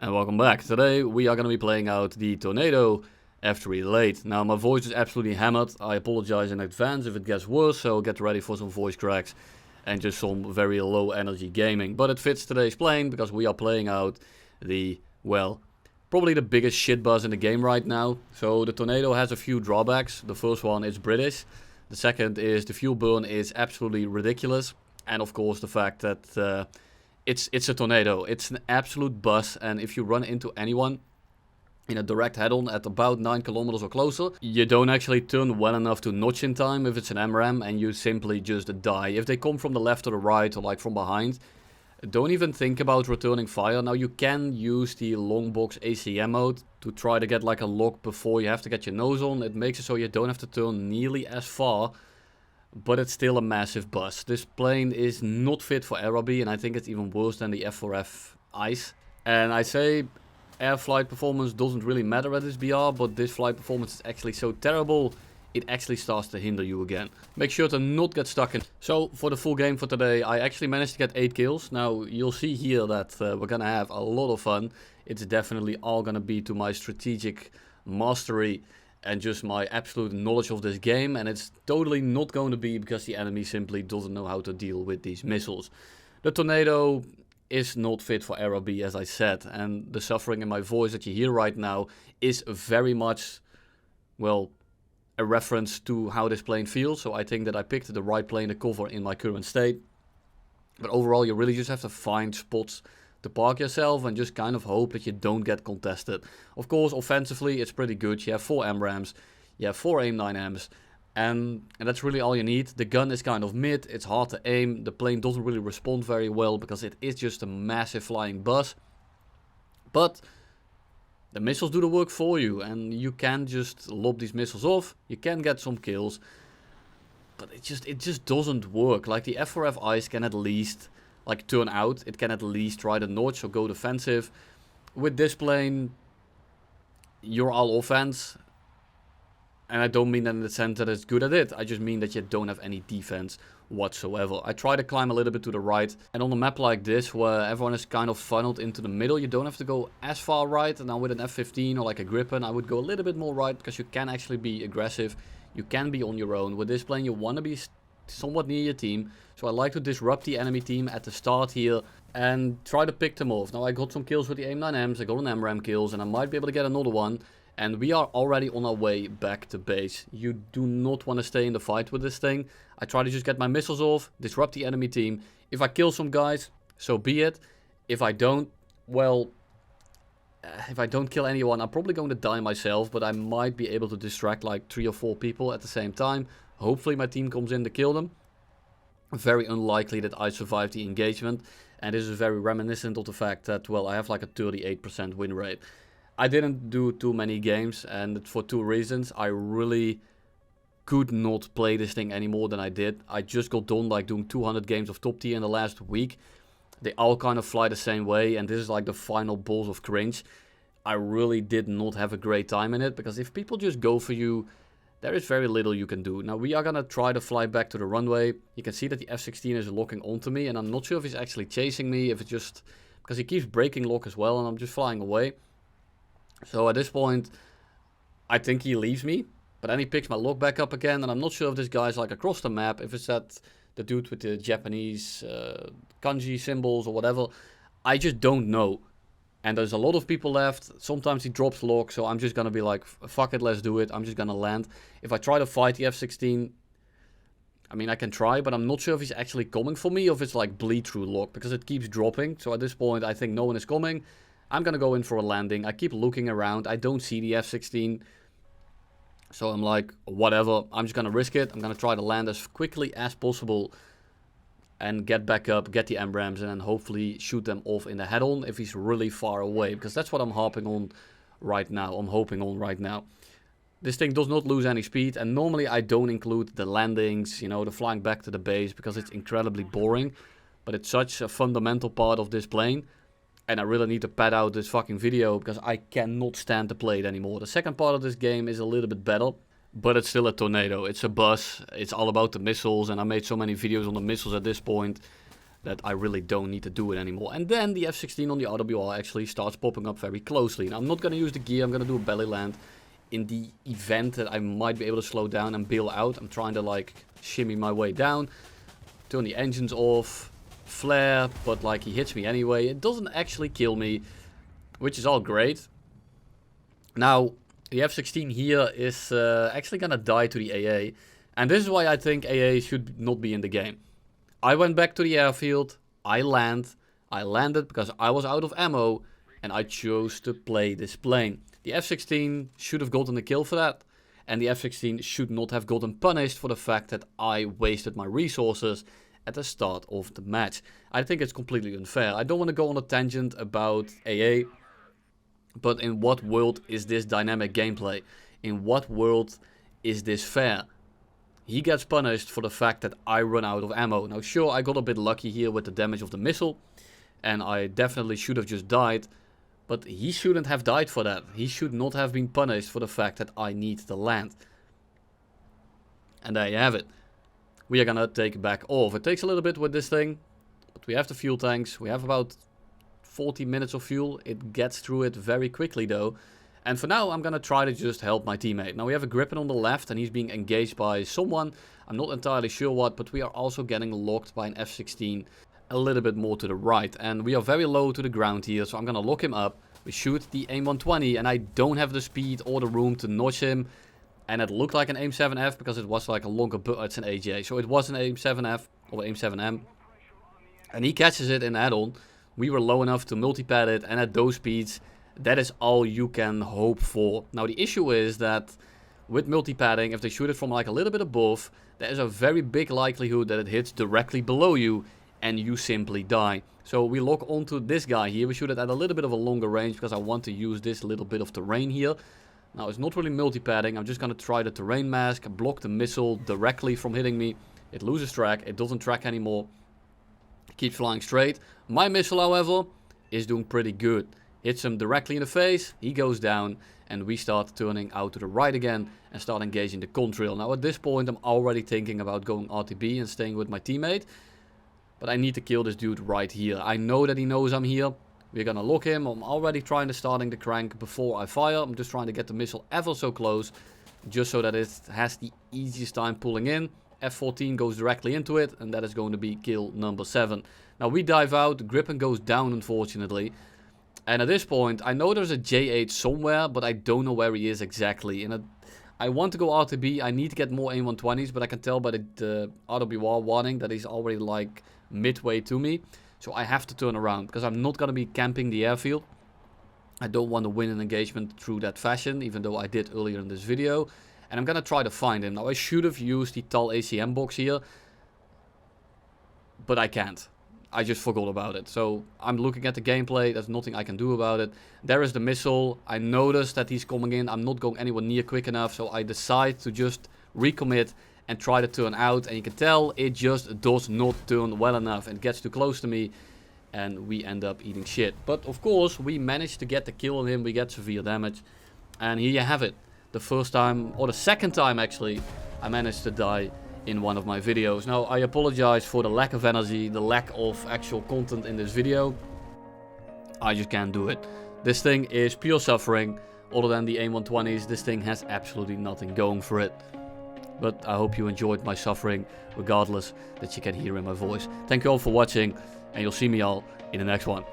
And welcome back. Today we are going to be playing out the Tornado F.3 Late. Now my voice is absolutely hammered. I apologize in advance if it gets worse, so get ready for some voice cracks and just some very low energy gaming. But it fits today's plane because we are playing out the, well, probably the biggest shit buzz in the game right now. So the Tornado has a few drawbacks. The first one is British. The second is the fuel burn is absolutely ridiculous. And of course the fact that it's a tornado. It's an absolute bus, and if you run into anyone in a direct head-on at about 9 kilometers or closer, you don't actually turn well enough to notch in time if it's an MRAM, and you simply just die. If they come from the left or the right or like from behind, don't even think about returning fire. Now you can use the long box ACM mode to try to get like a lock before you have to get your nose on. It makes it so you don't have to turn nearly as far. But it's still a massive bus. This plane is not fit for aerobie, and I think it's even worse than the F4F Ice. And I say air flight performance doesn't really matter at this BR, but this flight performance is actually so terrible, it actually starts to hinder you again. Make sure to not get stuck in. So for the full game for today, I actually managed to get 8 kills. Now you'll see here that we're gonna have a lot of fun. It's definitely all gonna be to my strategic mastery and just my absolute knowledge of this game, and it's totally not going to be because the enemy simply doesn't know how to deal with these missiles. The Tornado is not fit for aerobie, as I said, and the suffering in my voice that you hear right now is very much, well, a reference to how this plane feels. So I think that I picked the right plane to cover in my current state. But overall, you really just have to find spots to park yourself and just kind of hope that you don't get contested. Of course, offensively, it's pretty good. You have 4 MRAMs, you have 4 AIM-9Ms, and that's really all you need. The gun is kind of mid, it's hard to aim, the plane doesn't really respond very well because it is just a massive flying bus. But the missiles do the work for you, and you can just lob these missiles off, you can get some kills, but it just doesn't work. Like the F4F Ice can at least like turn out, it can at least try to notch or go defensive. With this plane, you're all offense. And I don't mean that in the sense that it's good at it. I just mean that you don't have any defense whatsoever. I try to climb a little bit to the right. And on a map like this, where everyone is kind of funneled into the middle, you don't have to go as far right. And now with an F15 or like a Gripen, I would go a little bit more right, because you can actually be aggressive. You can be on your own. With this plane, you want to be somewhat near your team, so I like to disrupt the enemy team at the start here and try to pick them off. Now I got some kills with the AIM-9Ms, I got an MRAM kills, and I might be able to get another one, and we are already on our way back to base. You do not want to stay in the fight with this thing. I try to just get my missiles off, disrupt the enemy team. If I kill some guys, so be it. If I don't, well, if I don't kill anyone, I'm probably going to die myself, but I might be able to distract like 3 or 4 people at the same time. Hopefully my team comes in to kill them. Very unlikely that I survive the engagement. And this is very reminiscent of the fact that, well, I have like a 38% win rate. I didn't do too many games, and for 2 reasons. I really could not play this thing any more than I did. I just got done like doing 200 games of top tier in the last week. They all kind of fly the same way, and this is like the final balls of cringe. I really did not have a great time in it, because if people just go for you, there is very little you can do. Now we are gonna try to fly back to the runway. You can see that the F-16 is locking onto me, and I'm not sure if he's actually chasing me, if it's just because he keeps breaking lock as well, and I'm just flying away. So at this point, I think he leaves me, but then he picks my lock back up again, and I'm not sure if this guy's like across the map, if it's that the dude with the Japanese kanji symbols or whatever. I just don't know. And there's a lot of people left. Sometimes he drops lock, so I'm just gonna be like, fuck it, let's do it. I'm just gonna land. If I try to fight the F-16, I mean, I can try, but I'm not sure if he's actually coming for me or if it's like bleed through lock, because it keeps dropping. So at this point, I think no one is coming. I'm gonna go in for a landing. I keep looking around. I don't see the F-16. So I'm like, whatever. I'm just gonna risk it. I'm gonna try to land as quickly as possible and get back up, get the MRAMs, and then hopefully shoot them off in the head-on if he's really far away. Because that's what I'm harping on right now. I'm hoping on right now. This thing does not lose any speed, and normally I don't include the landings, you know, the flying back to the base, because it's incredibly boring. But it's such a fundamental part of this plane, and I really need to pad out this fucking video, because I cannot stand to play it anymore. The second part of this game is a little bit better, but it's still a Tornado. It's a bus. It's all about the missiles, and I made so many videos on the missiles at this point that I really don't need to do it anymore. And then the F-16 on the RWR actually starts popping up very closely. Now I'm not going to use the gear, I'm going to do a belly land. In the event that I might be able to slow down and bail out, I'm trying to like shimmy my way down, turn the engines off, flare, but like he hits me anyway. It doesn't actually kill me, which is all great. Now the F-16 here is actually gonna die to the AA, and this is why I think AA should not be in the game. I went back to the airfield, I landed because I was out of ammo, and I chose to play this plane. The F-16 should have gotten a kill for that, and the F-16 should not have gotten punished for the fact that I wasted my resources at the start of the match. I think it's completely unfair. I don't want to go on a tangent about AA, but in what world is this dynamic gameplay? In what world is this fair? He gets punished for the fact that I run out of ammo. Now sure, I got a bit lucky here with the damage of the missile, and I definitely should have just died. But he shouldn't have died for that. He should not have been punished for the fact that I need to land. And there you have it. We are gonna take back off. It takes a little bit with this thing, but we have the fuel tanks. We have about 40 minutes of fuel. It gets through it very quickly though. And for now, I'm gonna try to just help my teammate. Now we have a Gripen on the left and he's being engaged by someone. I'm not entirely sure what, but we are also getting locked by an F-16. A little bit more to the right, and we are very low to the ground here, so I'm gonna lock him up. We shoot the AIM-120, and I don't have the speed or the room to notch him, and it looked like an AIM-7F because it was like a longer, but it's an AJ, so it was an AIM-7F or AIM-7M, and he catches it in add-on. We were low enough to multi-pad it, and at those speeds, that is all you can hope for. Now the issue is that with multi-padding, if they shoot it from like a little bit above, there is a very big likelihood that it hits directly below you, and you simply die. So we lock onto this guy here. We shoot it at a little bit of a longer range because I want to use this little bit of terrain here. Now it's not really multi-padding. I'm just going to try the terrain mask, block the missile directly from hitting me. It loses track. It doesn't track anymore. It keeps flying straight. My missile, however, is doing pretty good. Hits him directly in the face. He goes down. And we start turning out to the right again and start engaging the contrail. Now at this point I'm already thinking about going RTB and staying with my teammate. But I need to kill this dude right here. I know that he knows I'm here. We're gonna lock him. I'm already trying to starting the crank before I fire. I'm just trying to get the missile ever so close. Just so that it has the easiest time pulling in. F-14 goes directly into it. And that is going to be kill number 7. Now we dive out. The Gripen goes down unfortunately. And at this point I know there's a J8 somewhere. But I don't know where he is exactly. And I want to go RTB. I need to get more AIM-120s. But I can tell by the RWR warning that he's already like midway to me, so I have to turn around because I'm not going to be camping the airfield. I don't want to win an engagement through that fashion, even though I did earlier in this video, and I'm going to try to find him. Now I should have used the TAL ACM box here, but I can't. I just forgot about it, so I'm looking at the gameplay. There's nothing I can do about it. There is the missile. I noticed that he's coming in. I'm not going anywhere near quick enough, so I decide to just recommit and try to turn out, and you can tell it just does not turn well enough. It gets too close to me and we end up eating shit. But of course we managed to get the kill on him. We get severe damage, and here you have it. The first time, or the second time actually, I managed to die in one of my videos. Now I apologize for the lack of energy, the lack of actual content in this video. I just can't do it. This thing is pure suffering. Other than the AIM-120s, this thing has absolutely nothing going for it. But I hope you enjoyed my suffering, regardless that you can hear in my voice. Thank you all for watching, and you'll see me all in the next one.